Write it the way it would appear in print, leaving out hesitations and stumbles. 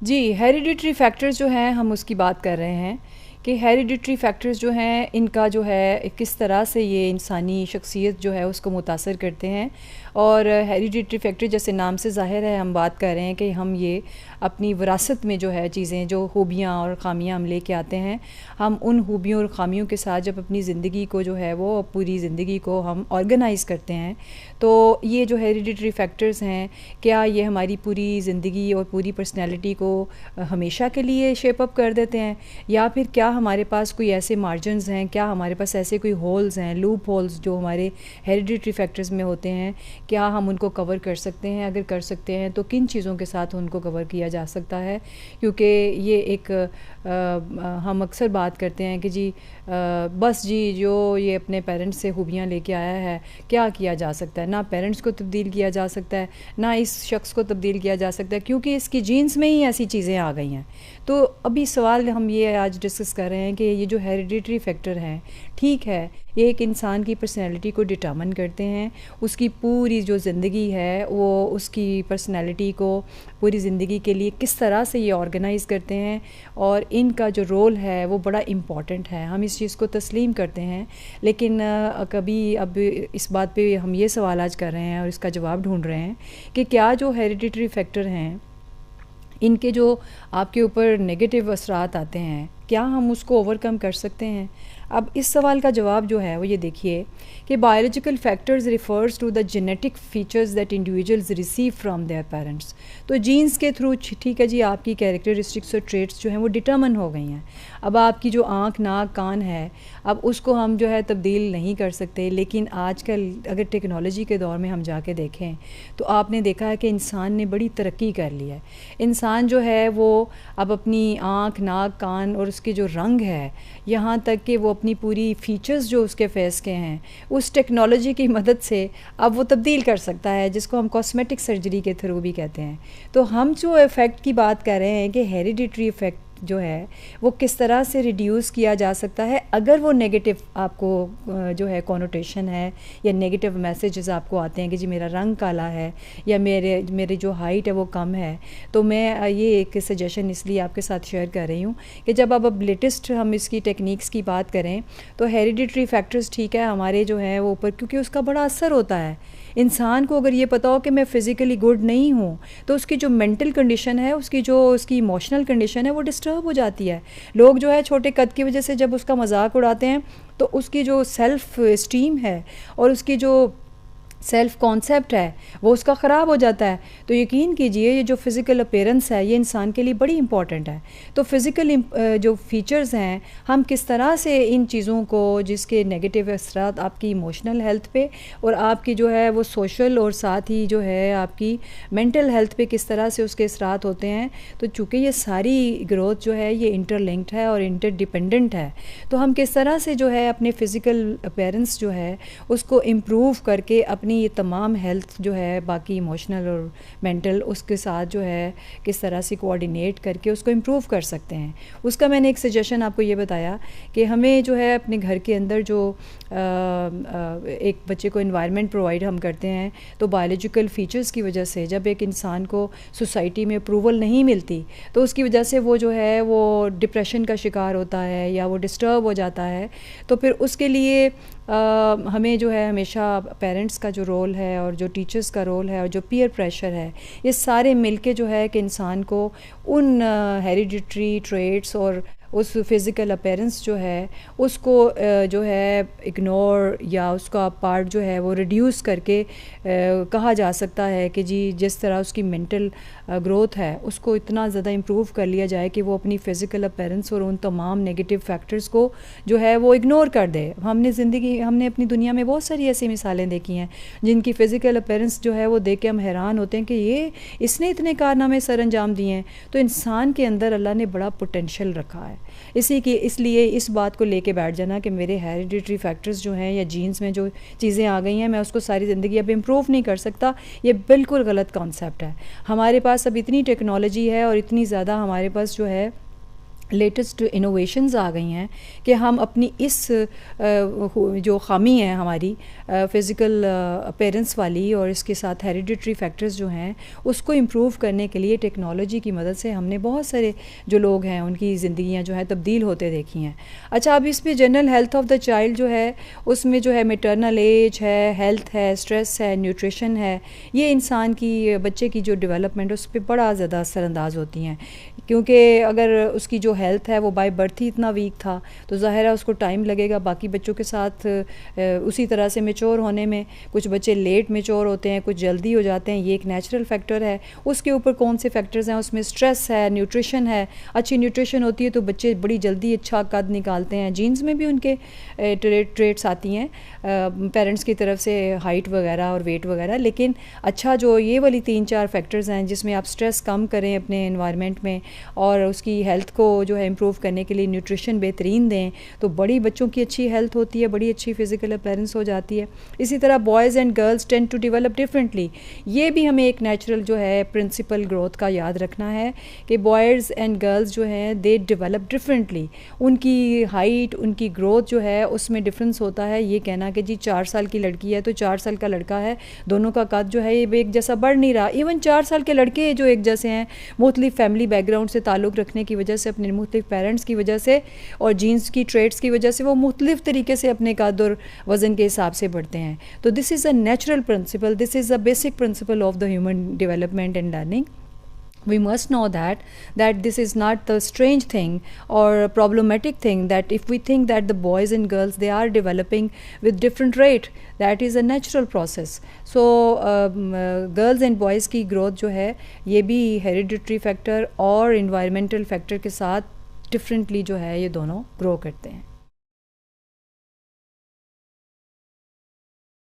جی، hereditary factors جو ہیں ہم اس کی بات کر رہے ہیں کہ ہیریڈیٹری فیکٹرز جو ہیں ان کا جو ہے کس طرح سے یہ انسانی شخصیت جو ہے اس کو متاثر کرتے ہیں. اور ہیریڈیٹری فیکٹر جیسے نام سے ظاہر ہے ہم بات کر رہے ہیں کہ ہم یہ اپنی وراثت میں جو ہے چیزیں جو خوبیاں اور خامیاں ہم لے کے آتے ہیں، ہم ان خوبیوں اور خامیوں کے ساتھ جب اپنی زندگی کو جو ہے وہ پوری زندگی کو ہم آرگنائز کرتے ہیں تو یہ جو ہیریڈیٹری فیکٹرز ہیں کیا یہ ہماری پوری زندگی اور پوری پرسنالٹی کو ہمیشہ کے لیے شیپ اپ کر دیتے ہیں، یا پھر کیا ہمارے پاس کوئی ایسے مارجنز ہیں، کیا ہمارے پاس ایسے کوئی ہولز ہیں، لوپ ہولز جو ہمارے ہیریڈیٹری فیکٹرز میں ہوتے ہیں، کیا ہم ان کو کور کر سکتے ہیں؟ اگر کر سکتے ہیں تو کن چیزوں کے ساتھ ان کو کور کیا جا سکتا ہے؟ کیونکہ یہ ایک ہم اکثر بات کرتے ہیں کہ جی بس جی جو یہ اپنے پیرنٹس سے خوبیاں لے کے آیا ہے کیا کیا جا سکتا ہے؟ نہ پیرنٹس کو تبدیل کیا جا سکتا ہے، نہ اس شخص کو تبدیل کیا جا سکتا ہے، کیونکہ اس کی جینز میں ہی ایسی چیزیں آ گئی ہیں. تو ابھی سوال ہم یہ آج ڈسکس کر رہے ہیں کہ یہ جو ہیریڈیٹری فیکٹر ہیں، ٹھیک ہے یہ ایک انسان کی پرسنالٹی کو ڈٹرمن کرتے ہیں، اس کی پوری جو زندگی ہے وہ اس کی پرسنالٹی کو پوری زندگی کے لیے کس طرح سے یہ آرگنائز کرتے ہیں، اور ان کا جو رول ہے وہ بڑا امپورٹنٹ ہے. ہم اس چیز کو تسلیم کرتے ہیں، لیکن کبھی اب اس بات پہ ہم یہ سوال آج کر رہے ہیں اور اس کا جواب ڈھونڈ رہے ہیں کہ کیا جو ہیریڈیٹری فیکٹر ہیں ان کے جو آپ کے اوپر نگیٹو اثرات آتے ہیں کیا ہم اس کو اوور کم کر سکتے ہیں؟ اب اس سوال کا جواب جو ہے وہ یہ دیکھیے کہ biological factors refers to the genetic features that individuals receive from their parents. تو جینز کے تھرو ٹھیک ہے جی آپ کی کیریکٹرسٹکس اور ٹریٹس جو ہیں وہ ڈٹرمن ہو گئی ہیں. اب آپ کی جو آنکھ ناک کان ہے اب اس کو ہم جو ہے تبدیل نہیں کر سکتے، لیکن آج کل اگر ٹیکنالوجی کے دور میں ہم جا کے دیکھیں تو آپ نے دیکھا ہے کہ انسان نے بڑی ترقی کر لی ہے. انسان جو ہے وہ اب اپنی آنکھ ناک کان اور اس کے جو رنگ ہے یہاں تک کہ وہ اپنی پوری فیچرز جو اس کے فیس کے ہیں اس ٹیکنالوجی کی مدد سے اب وہ تبدیل کر سکتا ہے، جس کو ہم کاسمیٹک سرجری کے تھرو بھی کہتے ہیں. تو ہم جو ایفیکٹ کی بات کر رہے ہیں کہ ہیریڈیٹری ایفیکٹ جو ہے وہ کس طرح سے ریڈیوس کیا جا سکتا ہے اگر وہ نیگیٹو آپ کو جو ہے کونوٹیشن ہے یا نیگیٹو میسیجز آپ کو آتے ہیں کہ جی میرا رنگ کالا ہے یا میرے جو ہائٹ ہے وہ کم ہے. تو میں یہ ایک سجیشن اس لیے آپ کے ساتھ شیئر کر رہی ہوں کہ جب اب لیٹسٹ ہم اس کی ٹیکنیکس کی بات کریں تو ہیریڈیٹری فیکٹرز ٹھیک ہے ہمارے جو ہیں وہ اوپر، کیونکہ اس کا بڑا اثر ہوتا ہے. انسان کو اگر یہ پتہ ہو کہ میں فزیکلی گڈ نہیں ہوں تو اس کی جو مینٹل کنڈیشن ہے اس کی ایموشنل کنڈیشن ہے وہ ڈسٹرب ہو جاتی ہے. لوگ جو ہے چھوٹے قد کی وجہ سے جب اس کا مذاق اڑاتے ہیں تو اس کی جو سیلف اسٹیم ہے اور اس کی جو سیلف کانسیپٹ ہے وہ اس کا خراب ہو جاتا ہے. تو یقین کیجئے یہ جو فزیکل اپیرنس ہے یہ انسان کے لیے بڑی امپورٹنٹ ہے. تو فزیکل جو فیچرز ہیں ہم کس طرح سے ان چیزوں کو جس کے نیگیٹو اثرات آپ کی ایموشنل ہیلتھ پہ اور آپ کی جو ہے وہ سوشل اور ساتھ ہی جو ہے آپ کی مینٹل ہیلتھ پہ کس طرح سے اس کے اثرات ہوتے ہیں. تو چونکہ یہ ساری گروتھ جو ہے یہ انٹر لنکڈ ہے اور انٹر ڈیپینڈنٹ ہے، تو ہم کس طرح سے جو ہے اپنے فزیکل اپیرنس جو ہے اس کو امپروو کر کے اپنی یہ تمام ہیلتھ جو ہے باقی ایموشنل اور مینٹل اس کے ساتھ جو ہے کس طرح سے کوآرڈینیٹ کر کے اس کو امپروو کر سکتے ہیں. اس کا میں نے ایک سجیشن آپ کو یہ بتایا کہ ہمیں جو ہے اپنے گھر کے اندر جو ایک بچے کو انوائرمنٹ پرووائڈ ہم کرتے ہیں تو بایولوجیکل فیچرز کی وجہ سے جب ایک انسان کو سوسائٹی میں اپروول نہیں ملتی تو اس کی وجہ سے وہ جو ہے وہ ڈپریشن کا شکار ہوتا ہے یا وہ ڈسٹرب ہو جاتا ہے. تو پھر اس کے لیے ہمیں جو ہے ہمیشہ پیرنٹس کا جو رول ہے اور جو ٹیچرز کا رول ہے اور جو پیئر پریشر ہے یہ سارے مل کے جو ہے کہ انسان کو ان ہیریڈیٹری ٹریٹس اور اس فزیکل اپیرنس جو ہے اس کو جو ہے اگنور یا اس کا پارٹ جو ہے وہ ریڈیوس کر کے کہا جا سکتا ہے کہ جی جس طرح اس کی مینٹل گروتھ ہے اس کو اتنا زیادہ امپروو کر لیا جائے کہ وہ اپنی فزیکل اپیرنس اور ان تمام نیگیٹو فیکٹرز کو جو ہے وہ اگنور کر دے. ہم نے اپنی دنیا میں بہت ساری ایسی مثالیں دیکھی ہیں جن کی فزیکل اپیرنس جو ہے وہ دیکھ کے ہم حیران ہوتے ہیں کہ اس نے اتنے کارنامے سر انجام دیے ہیں. تو انسان کے اندر اللہ نے بڑا پوٹینشیل رکھا ہے. اس لیے اس بات کو لے کے بیٹھ جانا کہ میرے ہیریڈیٹری فیکٹرز جو ہیں یا جینز میں جو چیزیں آ گئی ہیں میں اس کو ساری زندگی اب امپروو نہیں کر سکتا، یہ بالکل غلط کانسیپٹ ہے. ہمارے پاس اب اتنی ٹیکنالوجی ہے اور اتنی زیادہ ہمارے پاس جو ہے لیٹسٹ انوویشنز آ گئی ہیں کہ ہم اپنی اس جو خامی ہے ہماری فزیکل اپیرنس والی اور اس کے ساتھ ہیریڈیٹری فیکٹرز جو ہیں اس کو امپروو کرنے کے لیے ٹیکنالوجی کی مدد سے ہم نے بہت سارے جو لوگ ہیں ان کی زندگیاں جو ہیں تبدیل ہوتے دیکھی ہیں. اچھا اب اس میں general health of the child جو ہے اس میں جو ہے میٹرنل ایج ہے, ہیلتھ ہے, اسٹریس ہے, نیوٹریشن ہے, یہ انسان کی بچے کی جو ڈیولپمنٹ اس پہ بڑا زیادہ اثر انداز ہوتی ہیں, کیونکہ اگر اس کی جو ہیلتھ ہے وہ بائی برتھ ہی اتنا ویک تھا تو ظاہر ہے اس کو ٹائم لگے گا باقی بچوں کے ساتھ اسی طرح سے میچور ہونے میں. کچھ بچے لیٹ میچور ہوتے ہیں, کچھ جلدی ہو جاتے ہیں, یہ ایک نیچرل فیکٹر ہے. اس کے اوپر کون سے فیکٹرز ہیں, اس میں اسٹریس ہے, نیوٹریشن ہے. اچھی نیوٹریشن ہوتی ہے تو بچے بڑی جلدی اچھا قد نکالتے ہیں. جینز میں بھی ان کے ٹریٹس آتی ہیں پیرنٹس کی طرف سے, ہائٹ وغیرہ اور ویٹ وغیرہ. لیکن اچھا جو یہ والی 3-4 فیکٹرز ہیں جس میں آپ اسٹریس کم کریں اپنے انوائرمنٹ میں اور اس کی ہیلتھ کو جو ہے امپروو کرنے کے لیے نیوٹریشن بہترین دیں تو بڑی بچوں کی اچھی ہیلتھ ہوتی ہے, بڑی اچھی فزیکل اپیرنس ہو جاتی ہے. اسی طرح boys and girls tend to develop differently. یہ بھی ہمیں ایک نیچرل جو ہے پرنسپل گروتھ کا یاد رکھنا ہے کہ بوائز اینڈ گرلز جو ہیں دے ڈیولپ ڈفرینٹلی. ان کی ہائٹ, ان کی گروتھ جو ہے اس میں ڈفرینس ہوتا ہے. یہ کہنا کہ جی 4 سال کی لڑکی ہے تو 4 سال کا لڑکا ہے, دونوں کا قد جو ہے یہ ایک جیسا بڑھ نہیں رہا. ایون 4 سال کے لڑکے جو ایک جیسے ہیں, مختلف فیملی بیک گراؤنڈ سے تعلق رکھنے کی وجہ سے, اپنے مختلف پیرنٹس کی وجہ سے اور جینز کی ٹریٹس کی وجہ سے وہ مختلف طریقے سے اپنے قد اور وزن کے حساب سے بڑھتے ہیں. تو this is a natural principle, this is a basic principle of the human development and learning. We must know that this is not the strange thing or problematic thing, that if we think that the boys and girls they are developing with different rate, that is a natural process. So girls and boys کی growth جو ہے یہ بھی hereditary factor اور environmental factor کے ساتھ differently جو ہے یہ دونوں grow کرتے ہیں.